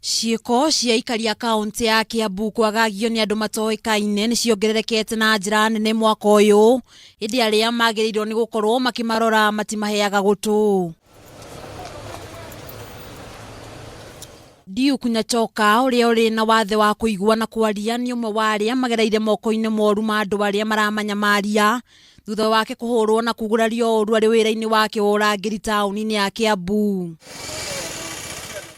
Ciiko cia aikari a kaunti ya Kiambu kwagagio ni andu matoikaine ni ciongererekete na njira nene mwaka uyu hindi aria magirirwo ni gukorwo makimarora matimaheaga gutu. Duke Nyachoka uria uri na wathe wa kuigua na kwaria ni umwe wa aria magereire moko-ini moru ma andu aria maramanyamaria thutha wake kuhurwo na kugurario oru ari wira-ini wake urangiri tauni-ini ya Kiambu.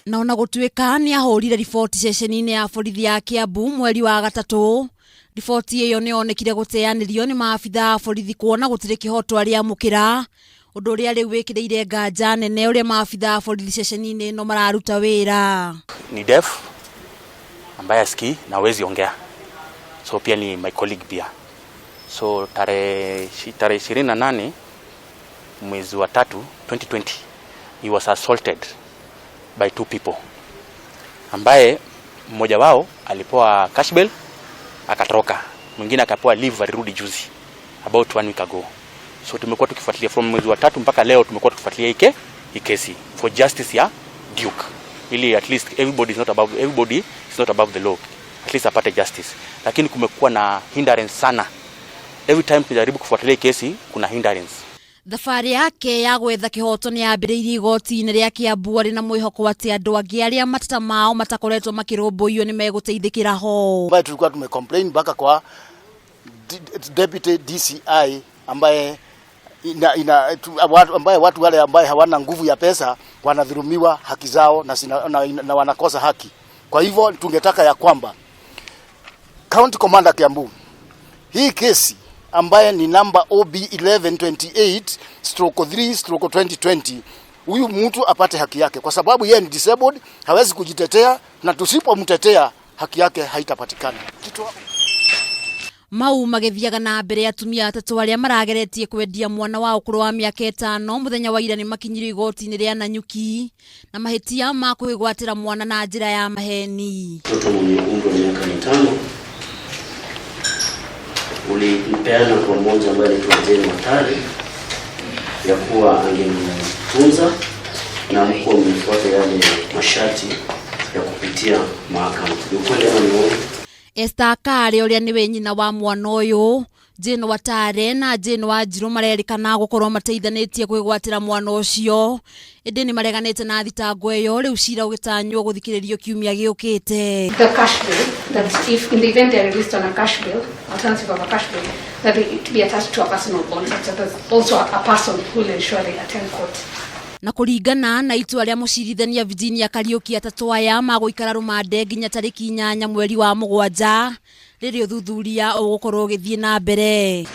Na ona gutuika ni ahurire riboti ceceni-ini ya borithi ya Kiambu mweri wa gatatu, riboti iyo ni onekire guteanirio ni maabitha a borithi kuona gutire kihoto aria mukira undu uria riu wikireire nganja nene uria maabitha a borithi ceceni-ini no mararuta wira. Ni deaf ambaye asikii na hawezi ongea, so pia ni my colleague pia. So tarehe 28 mwezi wa 3 2020 he was assaulted by two people, ambaye mmoja wao alipewa cash bail akatoroka, mwingine akapewa leave alirudi juzi about 1 week ago. So tumekuwa tukifuatilia from mwezi wa 3 mpaka leo, tumekuwa tukifuatilia hii kesi for justice ya Duke, ili at least everybody is not above the law, at least apate justice. Lakini kumekuwa na hindrance sana, every time tunajaribu kufuatilia kesi kuna hindrance. Thabari yake ya gwetha kihoto ni yambiriirie igoti-ini ria Kiambu ari na mwihoko ati andu angi aria matata mao matakoretwo makirumbuiyo ni meguteithikira ho. Ambaye tulikuwa tumecomplain mpaka kwa deputy DCI ambaye ambaye watu wale ambaye hawana nguvu ya pesa wanadhulumiwa haki zao na wanakosa haki. Kwa hivyo tungetaka ya kwamba County Commander Kiambu, hii kesi ambaye ni number OB 1128/3/2020, huyu mtu apate haki yake, kwa sababu yeye ni disabled, hawezi kujitetea, na tusipomtetea haki yake haitapatikana. Mau magithiaga na mbere atumia atatu aria marageretie kwendia mwana wa ukuru wa miaka 5 muthenya wa ira ni makinyirio igoti-ini ria Nanyuki na mahitia ma kwigwatira mwana na njira ya maheni. Mtoto mwenye umri wa miaka 5 ulipeana kwa mmoja ambaye anaitwa Jane Matari ya kuwa angemtunza na mkuu mfuate yale masharti ya kupitia mahakama. Ukweli ama ni uongo? Esther Kare uria niwe nyina wa mwana uyu, Jane Watare na Jane Wanjiru marerikana gukorwo mateithanitie kwigwatira mwana ucio, indi ni mareganite na thitango iyo riu cira ugitanywo guthikiririo kiumia giukite. The cash bill, that if in the event they are released on a cash bill, alternative of a cash bill, that it be attached to a personal bond, such that there's also a person who will ensure they attend court. Na kuringana na itua ria mucirithania Virginia Kariuki atatu aya maguikara rumande nginya tariki 8 mweri wa 7 ririo thuthuria ugukorwo githie na mbere.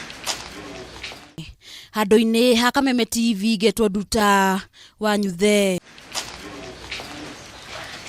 Handu-ini ha Kameme TV getwo Nduta wa Nyuthe.